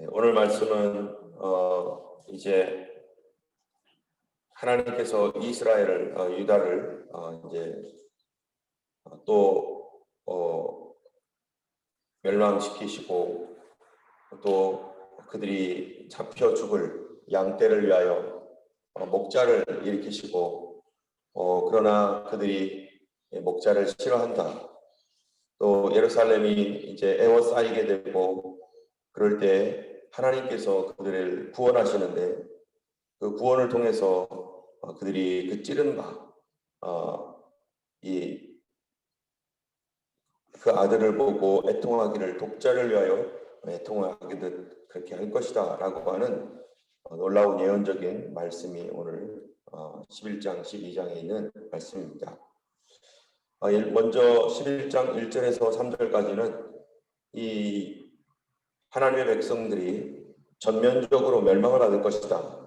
오늘 말씀은 이제 하나님께서 이스라엘을 유다를 이제 또 멸망시키시고 또 그들이 잡혀 죽을 양떼를 위하여 목자를 일으키시고 그러나 그들이 목자를 싫어한다. 또 예루살렘이 이제 에워싸이게 되고 그럴 때 하나님께서 그들을 구원하시는데 그 구원을 통해서 그들이 그 찌른 바, 그 아들을 보고 애통하기를 독자를 위하여 애통하기듯 그렇게 할 것이다 라고 하는 놀라운 예언적인 말씀이 오늘 11장 12장에 있는 말씀입니다. 먼저 11장 1절에서 3절까지는 이 하나님의 백성들이 전면적으로 멸망을 받을 것이다.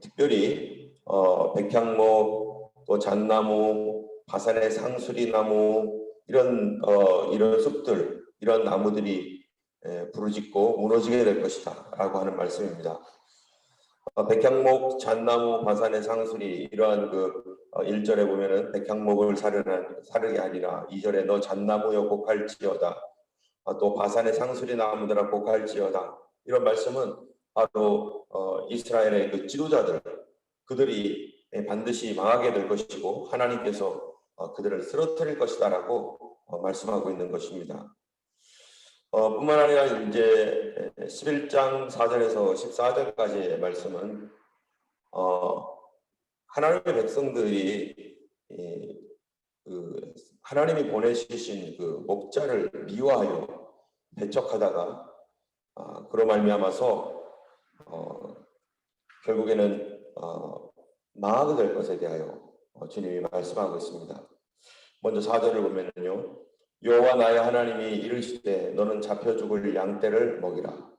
특별히 백향목, 또 잣나무, 바산의 상수리나무 이런 숲들, 이런 나무들이 부르짖고 무너지게 될 것이다 라고 하는 말씀입니다. 백향목, 잣나무, 바산의 상수리 이러한 1절에 보면은 백향목을 사르게 하리라. 2절에 너 잣나무여 곡할지어다. 또 바산의 상수리 나무들아 곡할지어다. 이런 말씀은 바로 이스라엘의 그 지도자들, 그들이 반드시 망하게 될 것이고 하나님께서 그들을 쓰러뜨릴 것이다라고 말씀하고 있는 것입니다. 뿐만 아니라 이제 11장 4절에서 14절까지의 말씀은 하나님의 백성들이 하나님이 보내주신 그 목자를 미워하여 배척하다가 그로 말미암아서 결국에는 망하게 될 것에 대하여 주님이 말씀하고 있습니다. 먼저 4절을 보면요, 여호와 나의 하나님이 이르시되 너는 잡혀 죽을 양떼를 먹이라.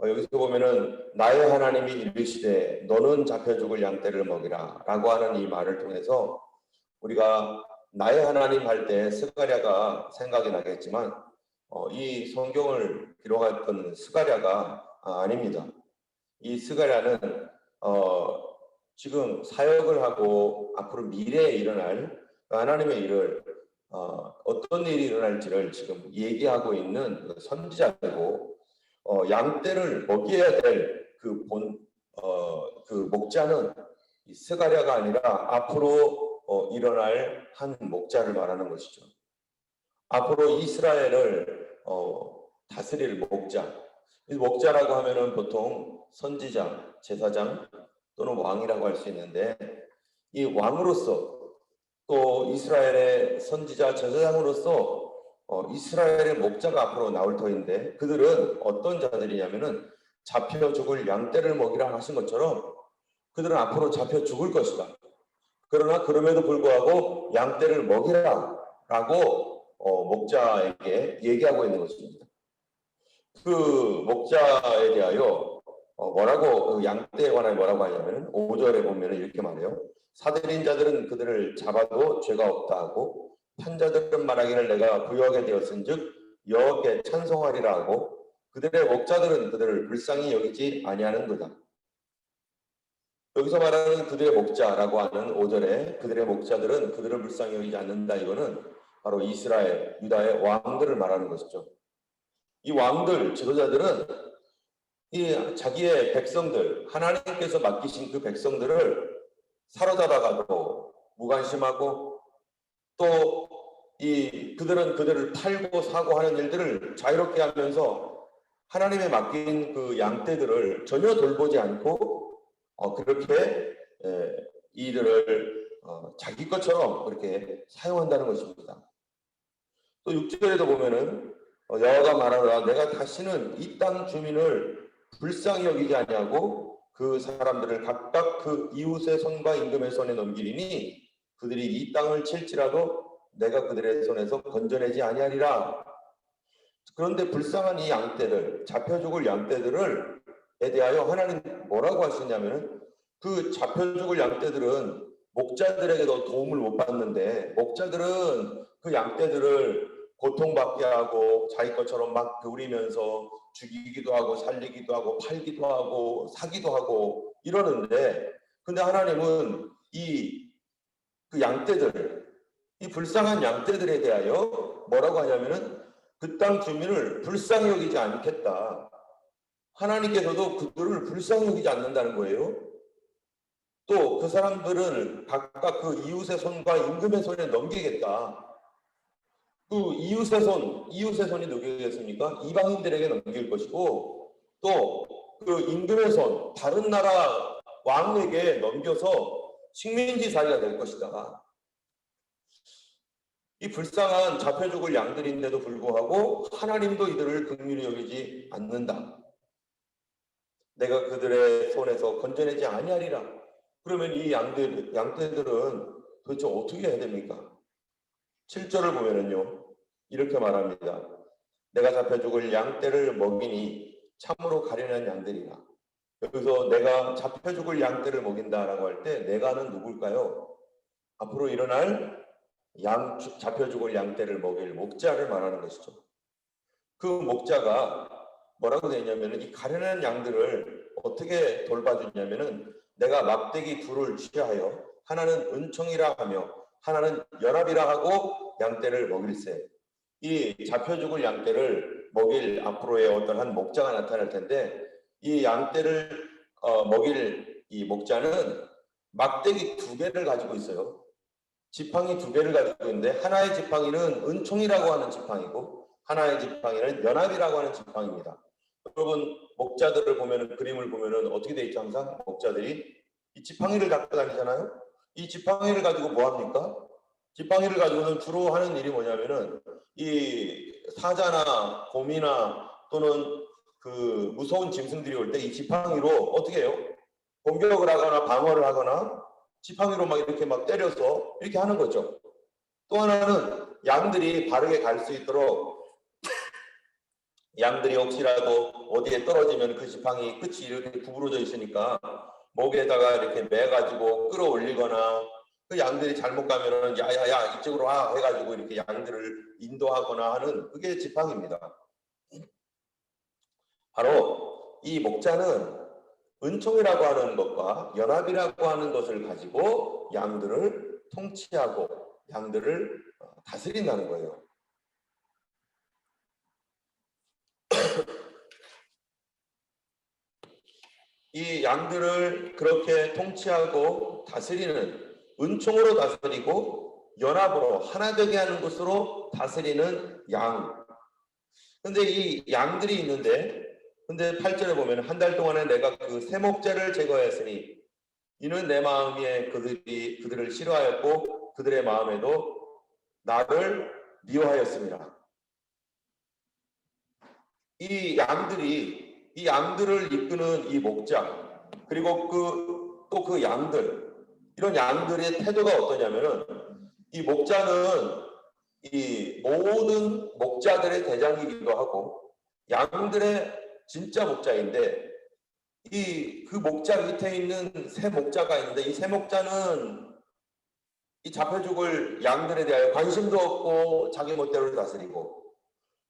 여기서 보면은 나의 하나님이 이르시되 너는 잡혀 죽을 양떼를 먹이라 라고 하는 이 말을 통해서 우리가 나의 하나님 할 때 스가랴가 생각이 나겠지만 이 성경을 기록했던 스가랴가 아닙니다. 이 스가랴는 지금 사역을 하고 앞으로 미래에 일어날 하나님의 일을 어떤 일이 일어날지를 지금 얘기하고 있는 선지자이고 양떼를 먹여야 될 그 목자는 스가랴가 아니라 앞으로 일어날 한 목자를 말하는 것이죠. 앞으로 이스라엘을 다스릴 목자. 이 목자라고 하면은 보통 선지자, 제사장 또는 왕이라고 할 수 있는데 이 왕으로서 또 이스라엘의 선지자, 제사장으로서 이스라엘의 목자가 앞으로 나올 터인데 그들은 어떤 자들이냐면은 잡혀 죽을 양떼를 먹이라 하신 것처럼 그들은 앞으로 잡혀 죽을 것이다. 그러나 그럼에도 불구하고 양떼를 먹이라 라고 목자에게 얘기하고 있는 것입니다. 그 목자에 대하여 뭐라고 양떼에 관하여 뭐라고 하냐면 5절에 보면 이렇게 말해요. 사들인 자들은 그들을 잡아도 죄가 없다 하고 판자들은 말하기를 내가 부유하게 되었은즉 여호와께 찬송하리라 하고 그들의 목자들은 그들을 불쌍히 여기지 아니하는 거다. 여기서 말하는 그들의 목자라고 하는 5절에 그들의 목자들은 그들을 불쌍히 여기지 않는다. 이거는 바로 이스라엘, 유다의 왕들을 말하는 것이죠. 이 왕들, 지도자들은 이 자기의 백성들, 하나님께서 맡기신 그 백성들을 사로잡아가도 무관심하고 또 그들은 그들을 팔고 사고 하는 일들을 자유롭게 하면서 하나님의 맡긴 그 양떼들을 전혀 돌보지 않고 그렇게 이들을 자기 것처럼 그렇게 사용한다는 것입니다. 또 6절에도 보면은 여호와가 말하노라 내가 다시는 이 땅 주민을 불쌍히 여기지 아니하고 그 사람들을 각각 그 이웃의 손과 임금의 손에 넘기리니 그들이 이 땅을 칠지라도 내가 그들의 손에서 건져내지 아니하리라. 그런데 불쌍한 이 양떼들, 잡혀 죽을 양떼들을 에 대하여 하나님 뭐라고 하시냐면 그 잡혀 죽을 양떼들은 목자들에게도 도움을 못 받는데 목자들은 그 양떼들을 고통받게 하고 자기 것처럼 막 누리면서 죽이기도 하고 살리기도 하고 팔기도 하고 사기도 하고 이러는데, 근데 하나님은 그 양떼들, 이 불쌍한 양떼들에 대하여 뭐라고 하냐면은 그 땅 주민을 불쌍히 여기지 않겠다. 하나님께서도 그들을 불쌍히 여기지 않는다는 거예요. 또 그 사람들은 각각 그 이웃의 손과 임금의 손에 넘기겠다. 그 이웃의 손이 누구겠습니까? 이방인들에게 넘길 것이고, 또 그 임금의 손, 다른 나라 왕에게 넘겨서 식민지 사회가 될 것이다. 이 불쌍한 잡혀 죽을 양들인데도 불구하고 하나님도 이들을 긍휼히 여기지 않는다. 내가 그들의 손에서 건져내지 아니하리라. 그러면 이 양떼들은 도대체 어떻게 해야 됩니까? 7절을 보면은요, 이렇게 말합니다. 내가 잡혀 죽을 양떼를 먹이니 참으로 가련한 양들이라. 여기서 내가 잡혀 죽을 양떼를 먹인다라고 할 때 내가는 누굴까요? 앞으로 일어날 잡혀 죽을 양떼를 먹일 목자를 말하는 것이죠. 그 목자가 뭐라고 되어 있냐면은 이 가련한 양들을 어떻게 돌봐주냐면은 내가 막대기 둘을 취하여 하나는 은총이라 하며 하나는 연합이라 하고 양떼를 먹일세. 이 잡혀 죽을 양떼를 먹일 앞으로의 어떤 한 목자가 나타날 텐데, 이 양떼를 먹일 이 목자는 막대기 2개를 가지고 있어요. 지팡이 2개를 가지고 있는데, 하나의 지팡이는 은총이라고 하는 지팡이고 하나의 지팡이는 연합이라고 하는 지팡이입니다. 여러분 목자들을 보면은, 그림을 보면은 어떻게 돼 있죠? 항상 목자들이 이 지팡이를 갖고 다니잖아요. 이 지팡이를 가지고 뭐 합니까? 지팡이를 가지고는 주로 하는 일이 뭐냐면은 이 사자나 곰이나 또는 그 무서운 짐승들이 올 때 이 지팡이로 어떻게 해요? 공격을 하거나 방어를 하거나 지팡이로 막 이렇게 막 때려서 이렇게 하는 거죠. 또 하나는 양들이 바르게 갈 수 있도록, 양들이 혹시라도 어디에 떨어지면 그 지팡이 끝이 이렇게 구부러져 있으니까 목에다가 이렇게 매가지고 끌어올리거나, 그 양들이 잘못 가면은 야야야 이쪽으로 와 해가지고 이렇게 양들을 인도하거나 하는, 그게 지팡이입니다. 바로 이 목자는 은총이라고 하는 것과 연합이라고 하는 것을 가지고 양들을 통치하고 양들을 다스린다는 거예요. 이 양들을 그렇게 통치하고 다스리는, 은총으로 다스리고 연합으로 하나 되게 하는 것으로 다스리는 양. 근데 이 양들이 있는데, 근데 8절에 보면 한 달 동안에 내가 그 세 목자를 제거했으니 이는 내 마음에 그들을 싫어하였고 그들의 마음에도 나를 미워하였습니다. 이 양들을 이끄는 이 목자, 그리고 또 그 양들, 이런 양들의 태도가 어떠냐면은, 이 목자는 이 모든 목자들의 대장이기도 하고 양들의 진짜 목자인데, 그 목자 밑에 있는 새 목자가 있는데, 이 새 목자는 이 잡혀 죽을 양들에 대하여 관심도 없고 자기 멋대로 다스리고,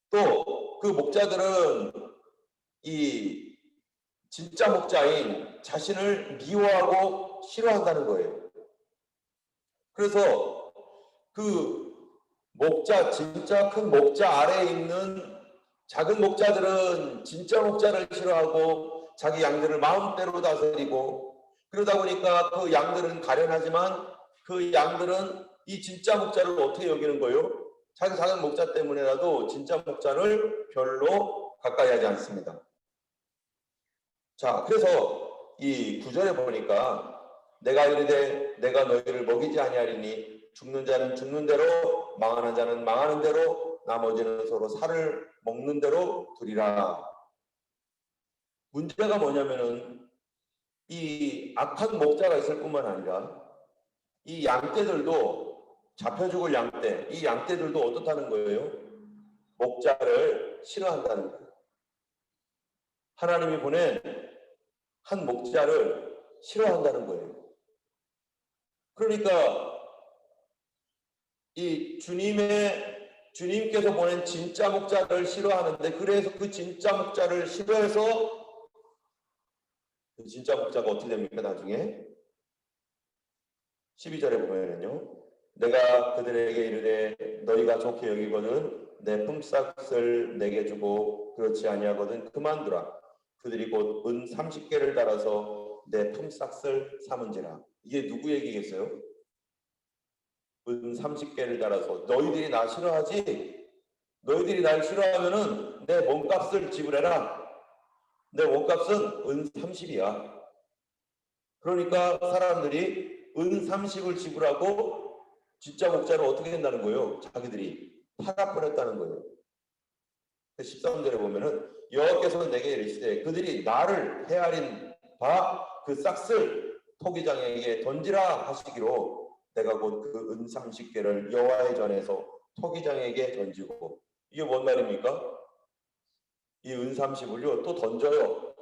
또 그 목자들은 이 진짜 목자인 자신을 미워하고 싫어한다는 거예요. 그래서 그 목자, 진짜 큰 목자 아래에 있는 작은 목자들은 진짜 목자를 싫어하고 자기 양들을 마음대로 다스리고, 그러다 보니까 그 양들은 가련하지만 그 양들은 이 진짜 목자를 어떻게 여기는 거예요? 자기 작은 목자 때문에라도 진짜 목자를 별로 가까이 하지 않습니다. 자, 그래서 이 9절에 보니까 내가 이르되 내가 너희를 먹이지 아니하리니 죽는 자는 죽는 대로 망하는 자는 망하는 대로 나머지는 서로 살을 먹는 대로 두리라. 문제가 뭐냐면은 이 악한 목자가 있을 뿐만 아니라 이 양떼들도, 잡혀 죽을 양떼, 이 양떼들도 어떻다는 거예요? 목자를 싫어한다는 거예요. 하나님이 보낸 한 목자를 싫어한다는 거예요. 그러니까 이 주님의 주님께서 보낸 진짜 목자를 싫어하는데, 그래서 그 진짜 목자를 싫어해서 그 진짜 목자가 어떻게 됩니까? 나중에 12절에 보면은요, 내가 그들에게 이르되 너희가 좋게 여기거든 내 품삯을 내게 주고 그렇지 아니하거든 그만두라. 그들이 곧 은 30개를 달아서 내 품삯을 삼은지라. 이게 누구 얘기겠어요? 은 30개를 달아서. 너희들이 나 싫어하지? 너희들이 날 싫어하면은 내 몸값을 지불해라. 내 몸값은 은 30이야. 그러니까 사람들이 은 30을 지불하고 진짜 목자를 어떻게 된다는 거예요? 자기들이 팔아버렸다는 거예요. 13절에 보면은 여호와께서 내게 이르시되 그들이 나를 헤아린 바 그 싹을 토기장에게 던지라 하시기로 내가 곧 그 은 30개를 여호와의 전에서 토기장에게 던지고. 이게 뭔 말입니까? 이 은 30을요 또 던져요.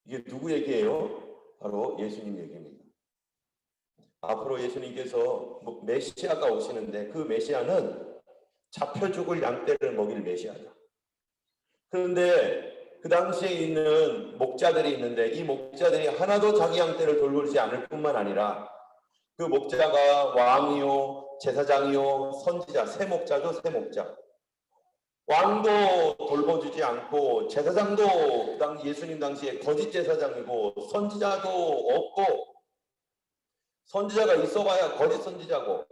이게 누구 얘기예요? 바로 예수님 얘기입니다. 앞으로 예수님께서 메시아가 오시는데 그 메시아는 잡혀 죽을 양떼를 먹일 메시아다. 그런데 그 당시에 있는 목자들이 있는데 이 목자들이 하나도 자기 양떼를 돌보지 않을 뿐만 아니라 그 목자가 왕이요, 제사장이요, 선지자, 세 목자죠, 세 목자. 왕도 돌보주지 않고 제사장도 그 당시 예수님 당시에 거짓 제사장이고 선지자도 없고 선지자가 있어봐야 거짓 선지자고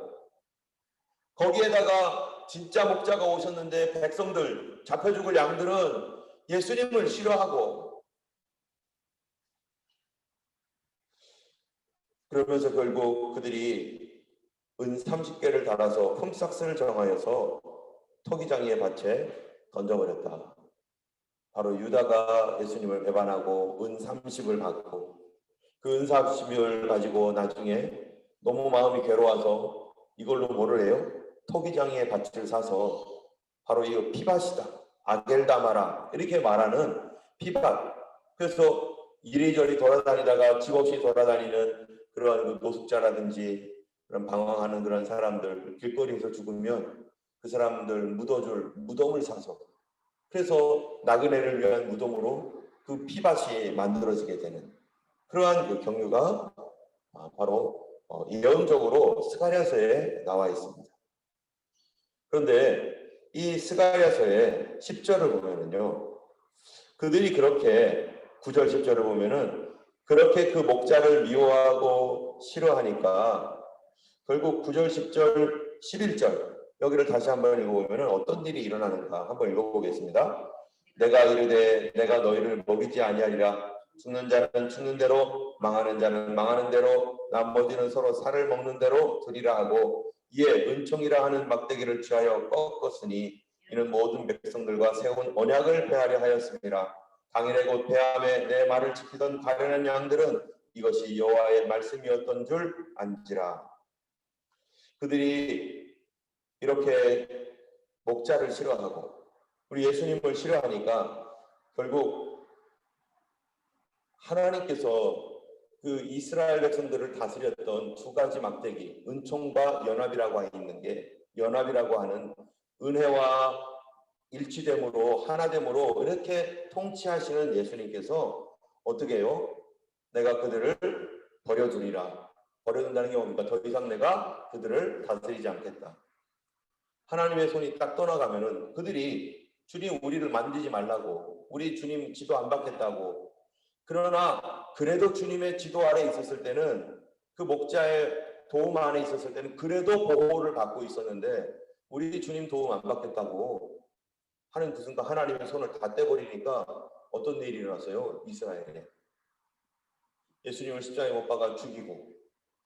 거기에다가 진짜 목자가 오셨는데 백성들 잡혀 죽을 양들은 예수님을 싫어하고 그러면서 결국 그들이 은 30개를 달아서 품삯을 정하여서 토기장이의 밭에 던져버렸다. 바로 유다가 예수님을 배반하고 은 30을 받고 그 은 30을 가지고 나중에 너무 마음이 괴로워서 이걸로 뭐를 해요? 토기장이의 밭을 사서 바로 이 피밭이다. 아겔다마라 이렇게 말하는 피밭. 그래서 이리저리 돌아다니다가 집 없이 돌아다니는 그러한 그 노숙자라든지 그런 방황하는 그런 사람들 길거리에서 죽으면 그 사람들 묻어줄 무덤을 사서 그래서 나그네를 위한 무덤으로 그 피밭이 만들어지게 되는 그러한 그 경유가 바로 예언적으로 스가랴서에 나와 있습니다. 그런데 이 스가랴서의 10절을 보면은요, 그들이 그렇게 9절 10절을 보면은 그렇게 그 목자를 미워하고 싫어하니까 결국 9절 10절 11절 여기를 다시 한번 읽어보면은 어떤 일이 일어나는가 한번 읽어보겠습니다. 내가 이르되 내가 너희를 먹이지 아니하리라. 죽는 자는 죽는 대로 망하는 자는 망하는 대로 나머지는 서로 살을 먹는 대로 두리라 하고 이에 은총이라 하는 막대기를 취하여 꺾었으니 이는 모든 백성들과 세운 언약을 폐하려 하였습니다. 당일에 곧 폐함에 내 말을 지키던 가련한 양들은 이것이 여호와의 말씀이었던 줄 안지라. 그들이 이렇게 목자를 싫어하고 우리 예수님을 싫어하니까 결국 하나님께서 그 이스라엘 백성들을 다스렸던 두 가지 막대기, 은총과 연합이라고 있는 게 연합이라고 하는 은혜와 일치됨으로 하나됨으로 이렇게 통치하시는 예수님께서 어떻게 해요? 내가 그들을 버려두리라. 버려둔다는 게 뭡니까? 더 이상 내가 그들을 다스리지 않겠다. 하나님의 손이 딱 떠나가면은 그들이 주님 우리를 만지지 말라고 우리 주님 지도 안 받겠다고 그러나 그래도 주님의 지도 아래 있었을 때는 그 목자의 도움 안에 있었을 때는 그래도 보호를 받고 있었는데 우리 주님 도움 안 받겠다고 하는 그 순간 하나님의 손을 다 떼버리니까 어떤 일이 일어났어요? 이스라엘에 예수님을 십자가에 못 박아 죽이고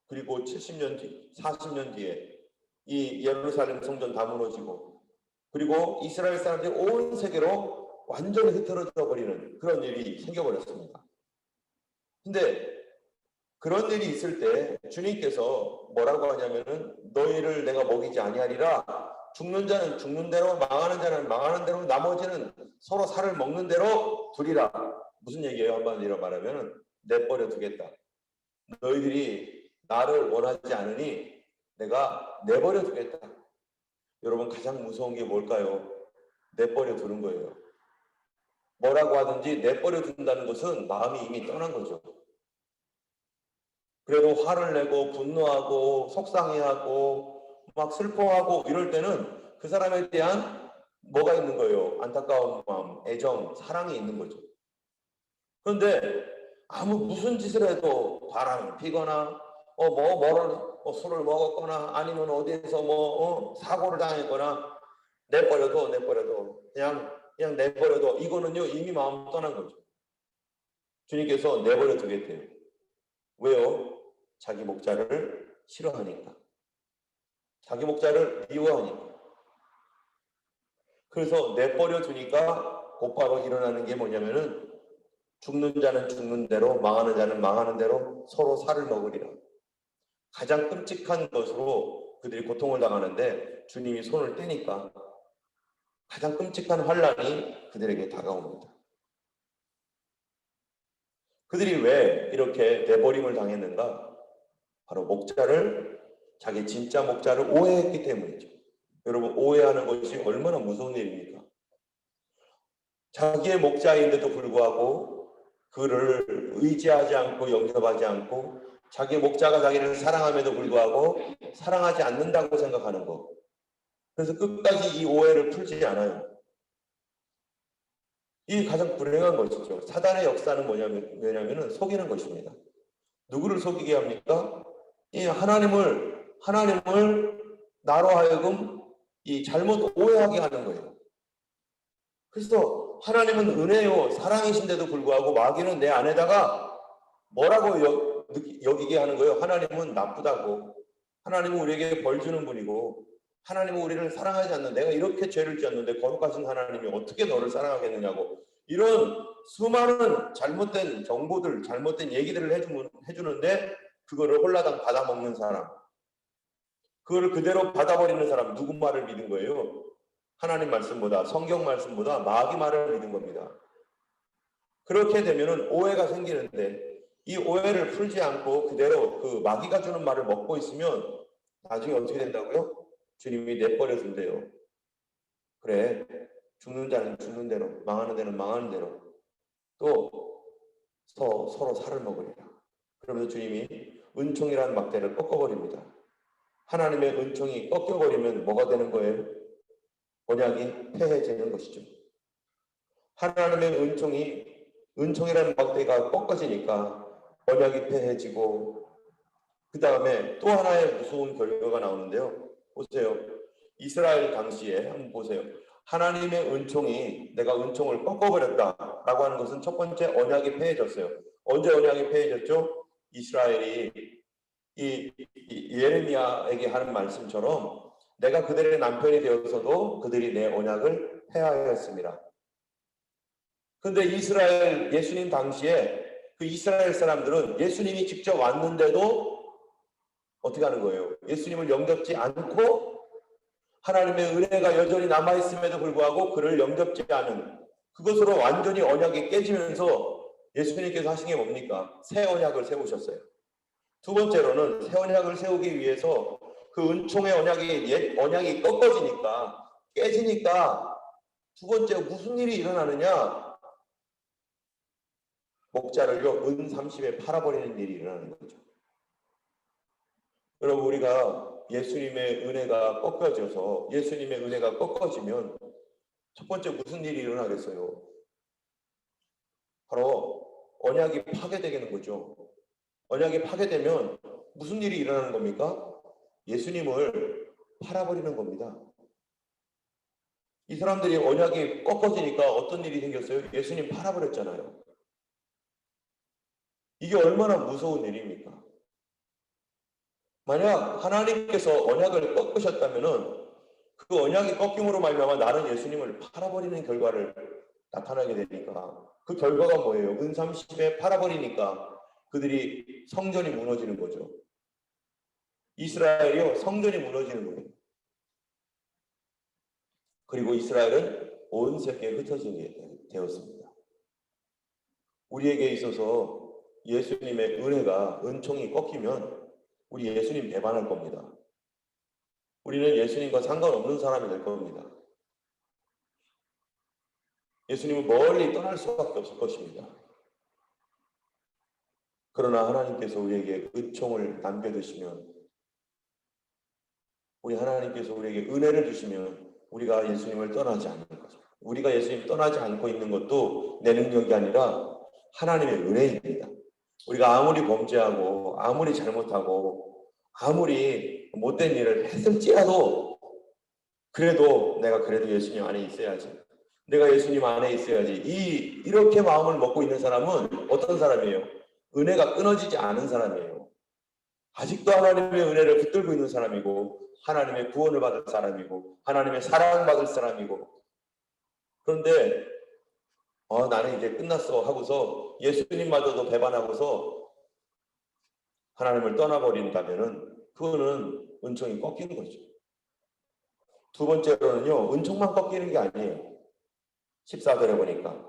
그리고 70년 뒤 40년 뒤에 이 예루살렘 성전 다 무너지고 그리고 이스라엘 사람들이 온 세계로 완전히 흩어져 버리는 그런 일이 생겨버렸습니다. 근데 그런 일이 있을 때 주님께서 뭐라고 하냐면은 너희를 내가 먹이지 아니하리라. 죽는 자는 죽는 대로 망하는 자는 망하는 대로 나머지는 서로 살을 먹는 대로 두리라. 무슨 얘기예요? 한번 이런 말하면은 내버려 두겠다. 너희들이 나를 원하지 않으니 내가 내버려 두겠다. 여러분 가장 무서운 게 뭘까요? 내버려 두는 거예요. 뭐라고 하든지 내버려 둔다는 것은 마음이 이미 떠난 거죠. 그래도 화를 내고 분노하고 속상해하고 막 슬퍼하고 이럴 때는 그 사람에 대한 뭐가 있는 거예요? 안타까운 마음, 애정, 사랑이 있는 거죠. 그런데 무슨 짓을 해도 바람을 피거나 술을 먹었거나 아니면 어디에서 사고를 당했거나 내버려둬 그냥 내버려둬, 이거는요 이미 마음 떠난 거죠. 주님께서 내버려 두겠대요. 왜요? 자기 목자를 싫어하니까, 자기 목자를 미워하니까. 그래서 내버려 두니까 곧바로 일어나는 게 뭐냐면은 죽는 자는 죽는 대로 망하는 자는 망하는 대로 서로 살을 먹으리라. 가장 끔찍한 것으로 그들이 고통을 당하는데 주님이 손을 떼니까 가장 끔찍한 환란이 그들에게 다가옵니다. 그들이 왜 이렇게 내버림을 당했는가? 바로 자기 진짜 목자를 오해했기 때문이죠. 여러분, 오해하는 것이 얼마나 무서운 일입니까? 자기의 목자인데도 불구하고 그를 의지하지 않고 영접하지 않고 자기의 목자가 자기를 사랑함에도 불구하고 사랑하지 않는다고 생각하는 것. 그래서 끝까지 이 오해를 풀지 않아요. 이 가장 불행한 것이죠. 사단의 역사는 뭐냐면은 속이는 것입니다. 누구를 속이게 합니까? 이 하나님을 나로 하여금 이 잘못 오해하게 하는 거예요. 그래서 하나님은 은혜요 사랑이신데도 불구하고 마귀는 내 안에다가 뭐라고 여기게 하는 거예요? 하나님은 나쁘다고, 하나님은 우리에게 벌 주는 분이고, 하나님은 우리를 사랑하지 않는, 내가 이렇게 죄를 지었는데 거룩하신 하나님이 어떻게 너를 사랑하겠느냐고, 이런 수많은 잘못된 정보들, 잘못된 얘기들을 해주는데 그거를 홀라당 받아먹는 사람, 그거를 그대로 받아버리는 사람, 누구 말을 믿은 거예요? 하나님 말씀보다, 성경 말씀보다 마귀 말을 믿은 겁니다. 그렇게 되면은 오해가 생기는데 이 오해를 풀지 않고 그대로 그 마귀가 주는 말을 먹고 있으면 나중에 어떻게 된다고요? 주님이 내버려 둔대요. 그래, 죽는 자는 죽는 대로, 망하는 데는 망하는 대로 또 서로 살을 먹으리라. 그러면서 주님이 은총이라는 막대를 꺾어버립니다. 하나님의 은총이 꺾여버리면 뭐가 되는 거예요? 언약이 폐해지는 것이죠. 하나님의 은총이라는 막대가 꺾어지니까 언약이 폐해지고, 그 다음에 또 하나의 무서운 결과가 나오는데요. 보세요. 이스라엘 당시에 한번 보세요. 하나님의 내가 은총을 꺾어버렸다라고 하는 것은 첫 번째 언약이 폐해졌어요. 언제 언약이 폐해졌죠? 이스라엘이 이 예레미야에게 하는 말씀처럼 내가 그들의 남편이 되어서도 그들이 내 언약을 폐하였습니다. 그런데 예수님 당시에 그 이스라엘 사람들은 예수님이 직접 왔는데도 어떻게 하는 거예요? 예수님을 영접지 않고 하나님의 은혜가 여전히 남아있음에도 불구하고 그를 영접지 않은, 그것으로 완전히 언약이 깨지면서 예수님께서 하신 게 뭡니까? 새 언약을 세우셨어요. 두 번째로는 새 언약을 세우기 위해서 그 은총의 옛 언약이 꺾어지니까, 깨지니까 두 번째 무슨 일이 일어나느냐? 목자를요 은 30에 팔아버리는 일이 일어나는 거죠. 여러분, 우리가 예수님의 은혜가 꺾어지면 첫 번째 무슨 일이 일어나겠어요? 바로 언약이 파괴되는 거죠. 언약이 파괴되면 무슨 일이 일어나는 겁니까? 예수님을 팔아버리는 겁니다. 이 사람들이 언약이 꺾어지니까 어떤 일이 생겼어요? 예수님 팔아버렸잖아요. 이게 얼마나 무서운 일입니까? 만약 하나님께서 언약을 꺾으셨다면은 그 언약이 꺾임으로 말미암아 나는 예수님을 팔아버리는 결과를 나타나게 되니까, 그 결과가 뭐예요? 은 30에 팔아버리니까 그들이 성전이 무너지는 거죠. 이스라엘이요 성전이 무너지는 거예요. 그리고 이스라엘은 온 세계에 흩어지게 되었습니다. 우리에게 있어서 예수님의 은총이 꺾이면 우리 예수님 배반할 겁니다. 우리는 예수님과 상관없는 사람이 될 겁니다. 예수님은 멀리 떠날 수밖에 없을 것입니다. 그러나 하나님께서 우리에게 은총을 남겨두시면, 우리 하나님께서 우리에게 은혜를 주시면 우리가 예수님을 떠나지 않는 거죠. 우리가 예수님 떠나지 않고 있는 것도 내 능력이 아니라 하나님의 은혜입니다. 우리가 아무리 범죄하고 아무리 잘못하고 아무리 못된 일을 했을지라도 그래도 내가 그래도 예수님 안에 있어야지. 내가 예수님 안에 있어야지. 이렇게 마음을 먹고 있는 사람은 어떤 사람이에요? 은혜가 끊어지지 않은 사람이에요. 아직도 하나님의 은혜를 붙들고 있는 사람이고 하나님의 구원을 받을 사람이고 하나님의 사랑받을 사람이고, 그런데 나는 이제 끝났어 하고서 예수님마저도 배반하고서 하나님을 떠나버린다면은 그거는 은총이 꺾이는 거죠. 두 번째로는요, 은총만 꺾이는 게 아니에요. 14절에 보니까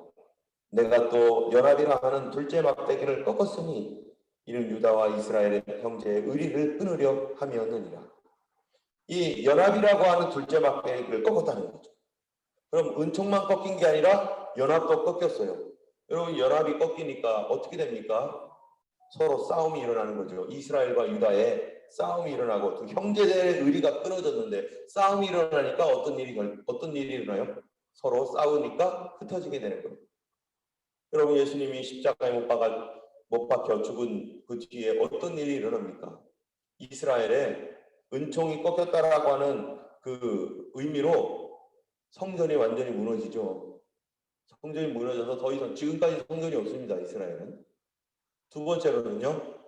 내가 또 연합이라 하는 둘째 막대기를 꺾었으니 이는 유다와 이스라엘의 형제의 의리를 끊으려 함이었느니라. 이 연합이라고 하는 둘째 막대기를 꺾었다는 거죠. 그럼 은총만 꺾인 게 아니라 연합도 꺾였어요. 여러분, 연합이 꺾이니까 어떻게 됩니까? 서로 싸움이 일어나는 거죠. 이스라엘과 유다의 싸움이 일어나고 두 형제들의 의리가 끊어졌는데 싸움이 일어나니까 어떤 일이 일어나요? 서로 싸우니까 흩어지게 되는 거예요. 여러분, 예수님이 십자가에 못 박혀 죽은 그 뒤에 어떤 일이 일어납니까? 이스라엘의 은총이 꺾였다라고 하는 그 의미로 성전이 완전히 무너지죠. 성전이 무너져서 더 이상 지금까지 성전이 없습니다. 이스라엘은. 두 번째로는요,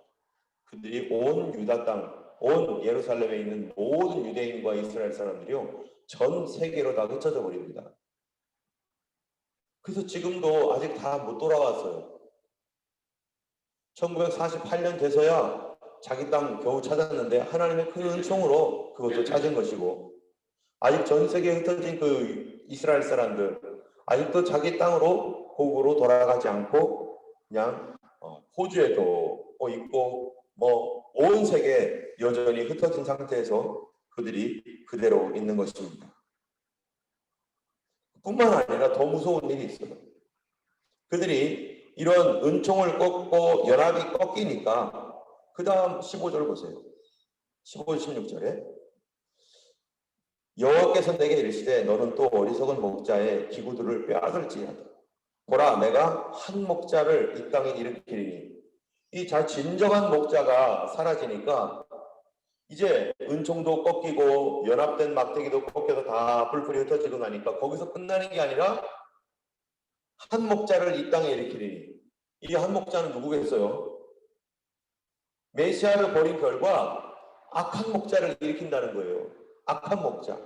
그들이 온 유다 땅, 온 예루살렘에 있는 모든 유대인과 이스라엘 사람들이요, 전 세계로 다 흩어져 버립니다. 그래서 지금도 아직 다 못 돌아왔어요. 1948년 돼서야 자기 땅 겨우 찾았는데 하나님의 큰 은총으로 그것도 찾은 것이고, 아직 전 세계에 흩어진 그 이스라엘 사람들 아직도 자기 땅으로 고국으로 돌아가지 않고 그냥 호주에도 있고 온 세계에 여전히 흩어진 상태에서 그들이 그대로 있는 것입니다. 뿐만 아니라 더 무서운 일이 있어요. 그들이 이런 은총을 꺾고 연합이 꺾이니까 그 다음 15절 보세요. 15절 16절에 여호와께서 내게 이르시되 너는 또 어리석은 목자의 기구들을 빼앗을지어다. 보라, 내가 한 목자를 이 땅에 일으키리니. 이 진정한 목자가 사라지니까 이제 은총도 꺾이고 연합된 막대기도 꺾여서 다 뿔뿔이 흩어지고 나니까 거기서 끝나는 게 아니라 한 목자를 이 땅에 일으키리니. 이 한 목자는 누구겠어요? 메시아를 버린 결과 악한 목자를 일으킨다는 거예요. 악한 목자.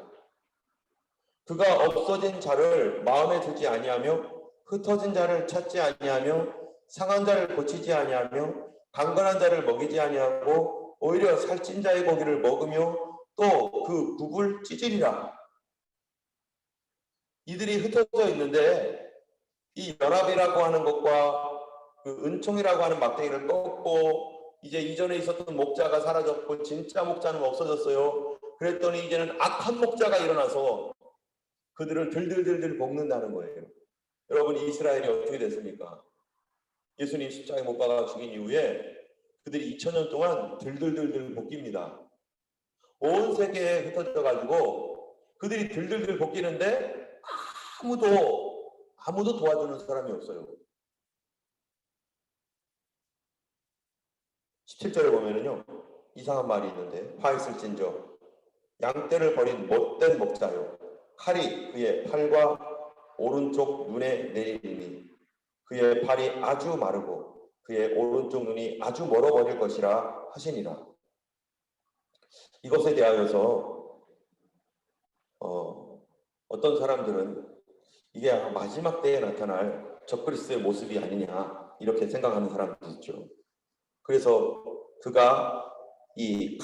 그가 없어진 자를 마음에 두지 아니하며 흩어진 자를 찾지 아니하며 상한 자를 고치지 아니하며 강건한 자를 먹이지 아니하고 오히려 살찐 자의 고기를 먹으며 또 그 북을 찢으리라. 이들이 흩어져 있는데 이 연합이라고 하는 것과 그 은총이라고 하는 막대기를 꺾고 이제 이전에 있었던 목자가 사라졌고 진짜 목자는 없어졌어요. 그랬더니 이제는 악한 목자가 일어나서 그들을 들들들들 볶는다는 거예요. 여러분, 이스라엘이 어떻게 됐습니까? 예수님 십자가에 못 박아 죽인 이후에 그들이 2000년 동안 들들들들 볶입니다. 온 세계에 흩어져 가지고 그들이 들들들 볶이는데 아무도 도와주는 사람이 없어요. 17절에 보면은요, 이상한 말이 있는데 화 있을진저 양떼를 버린 못된 목자요 칼이 그의 팔과 오른쪽 눈에 내리니 그의 팔이 아주 마르고 그의 오른쪽 눈이 아주 멀어버릴 것이라 하시니라. 이것에 대하여서 어떤 사람들은 이게 마지막 때에 나타날 적그리스도의 모습이 아니냐 이렇게 생각하는 사람도 있죠. 그래서 그가 이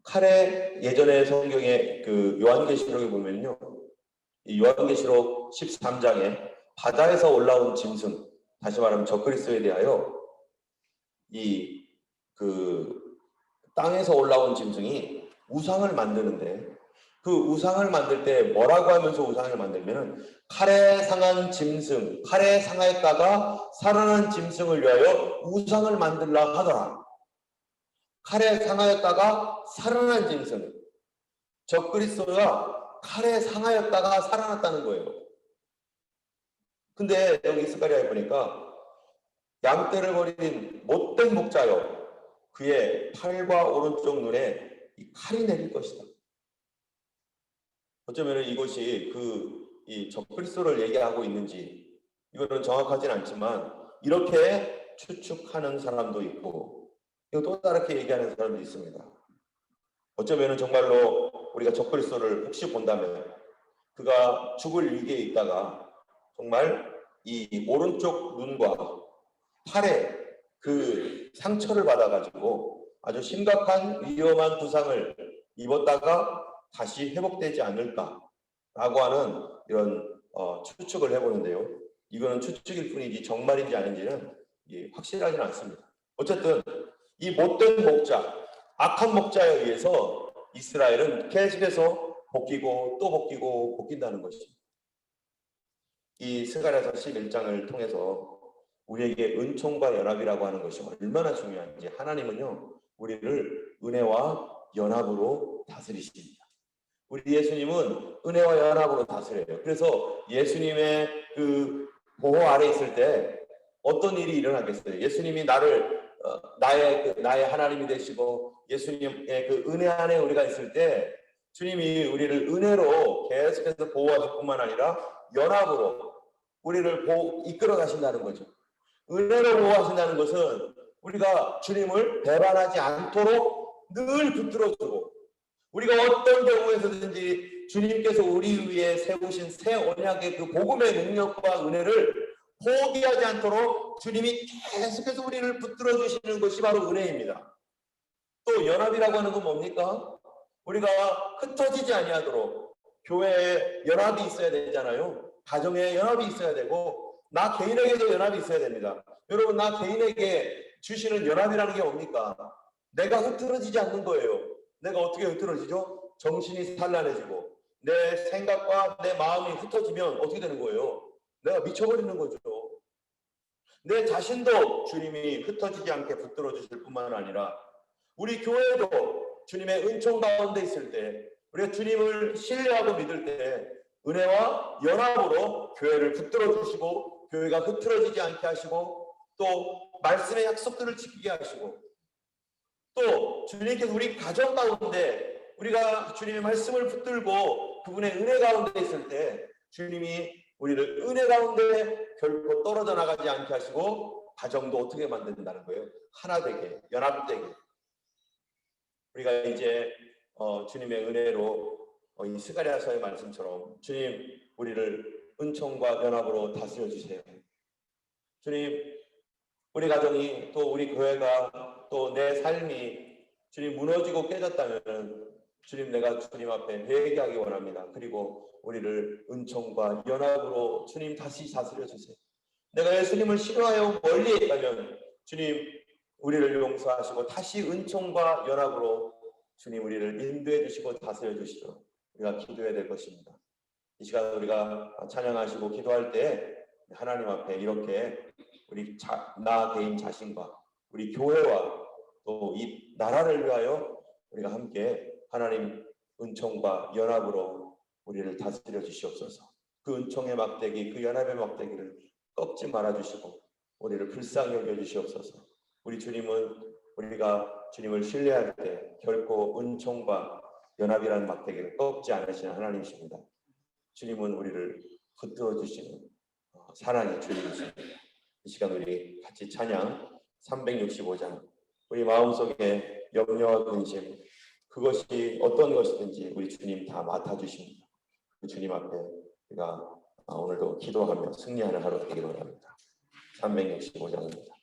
칼에 예전에 성경에 그 요한계시록에 보면요, 이 요한계시록 13장에 바다에서 올라온 짐승, 다시 말하면 적그리스도에 대하여 이 그 땅에서 올라온 짐승이 우상을 만드는데 그 우상을 만들 때 뭐라고 하면서 우상을 만들면은 칼에 상한 짐승, 칼에 상하였다가 살아난 짐승을 위하여 우상을 만들라 하더라. 칼에 상하였다가 살아난 짐승. 적그리스도가 칼에 상하였다가 살아났다는 거예요. 근데 여기 스가랴에 보니까 양떼를 버린 못된 목자여 그의 팔과 오른쪽 눈에 이 칼이 내릴 것이다. 어쩌면 이것이 이 적그리스도를 얘기하고 있는지 이거는 정확하진 않지만 이렇게 추측하는 사람도 있고 또 다르게 얘기하는 사람도 있습니다. 어쩌면 정말로 우리가 적그리스도를 혹시 본다면 그가 죽을 위기에 있다가 정말 이 오른쪽 눈과 팔에 그 상처를 받아가지고 아주 심각한 위험한 부상을 입었다가 다시 회복되지 않을까라고 하는 이런 추측을 해보는데요. 이거는 추측일 뿐이지 정말인지 아닌지는 확실하지는 않습니다. 어쨌든 이 못된 목자, 악한 목자에 의해서 이스라엘은 계속해서 벗기고 또 벗기고 벗긴다는 것입니다. 이 스가랴서 11장을 통해서 우리에게 은총과 연합이라고 하는 것이 얼마나 중요한지 하나님은요 우리를 은혜와 연합으로 다스리십니다. 우리 예수님은 은혜와 연합으로 다스려요. 그래서 예수님의 그 보호 아래 있을 때 어떤 일이 일어나겠어요? 예수님이 나의 하나님이 되시고 예수님의 그 은혜 안에 우리가 있을 때 주님이 우리를 은혜로 계속해서 보호하실 뿐만 아니라 연합으로 우리를 이끌어 가신다는 거죠. 은혜로 보호하신다는 것은 우리가 주님을 배반하지 않도록 늘 붙들어주고 우리가 어떤 경우에서든지 주님께서 우리 위에 세우신 새 언약의 그 복음의 능력과 은혜를 포기하지 않도록 주님이 계속해서 우리를 붙들어 주시는 것이 바로 은혜입니다. 또 연합이라고 하는 건 뭡니까? 우리가 흩어지지 아니하도록 교회에 연합이 있어야 되잖아요. 가정에 연합이 있어야 되고 나 개인에게도 연합이 있어야 됩니다. 여러분 나 개인에게 주시는 연합이라는 게 뭡니까? 내가 흐트러지지 않는 거예요. 내가 어떻게 흐트러지죠? 정신이 산란해지고 내 생각과 내 마음이 흩어지면 어떻게 되는 거예요? 내가 미쳐버리는 거죠. 내 자신도 주님이 흩어지지 않게 붙들어 주실 뿐만 아니라 우리 교회도 주님의 은총 가운데 있을 때 우리가 주님을 신뢰하고 믿을 때 은혜와 연합으로 교회를 붙들어 주시고 교회가 흐트러지지 않게 하시고 또 말씀의 약속들을 지키게 하시고 또 주님께서 우리 가정 가운데 우리가 주님의 말씀을 붙들고 그분의 은혜 가운데 있을 때 주님이 우리를 은혜 가운데 결코 떨어져 나가지 않게 하시고 가정도 어떻게 만든다는 거예요? 하나 되게, 연합되게. 우리가 이제 주님의 은혜로 이 스가랴서의 말씀처럼 주님 우리를 은총과 연합으로 다스려 주세요. 주님 우리 가정이 또 우리 교회가 또 내 삶이 주님 무너지고 깨졌다면 주님 내가 주님 앞에 회개하기 원합니다. 그리고 우리를 은총과 연합으로 주님 다시 다스려 주세요. 내가 예수님을 싫어하여 멀리 있다면 주님 우리를 용서하시고 다시 은총과 연합으로 주님 우리를 인도해 주시고 다스려 주시죠. 우리가 기도해야 될 것입니다. 이 시간 우리가 찬양하시고 기도할 때 하나님 앞에 이렇게 우리 나 개인 자신과 우리 교회와 또 이 나라를 위하여 우리가 함께 하나님 은총과 연합으로 우리를 다스려 주시옵소서. 그 은총의 막대기, 그 연합의 막대기를 꺾지 말아 주시고 우리를 불쌍히 여겨 주시옵소서. 우리 주님은 우리가 주님을 신뢰할 때 결코 은총과 연합이라는 막대기를 꺾지 않으시는 하나님이십니다. 주님은 우리를 붙들어 주시는 사랑의 주님이십니다. 이 시간 우리 같이 찬양 365장 우리 마음속에 염려와 근심 그것이 어떤 것이든지 우리 주님 다 맡아주십니다. 그 주님 앞에 우리가 오늘도 기도하며 승리하는 하루 되기를 바랍니다. 365장입니다.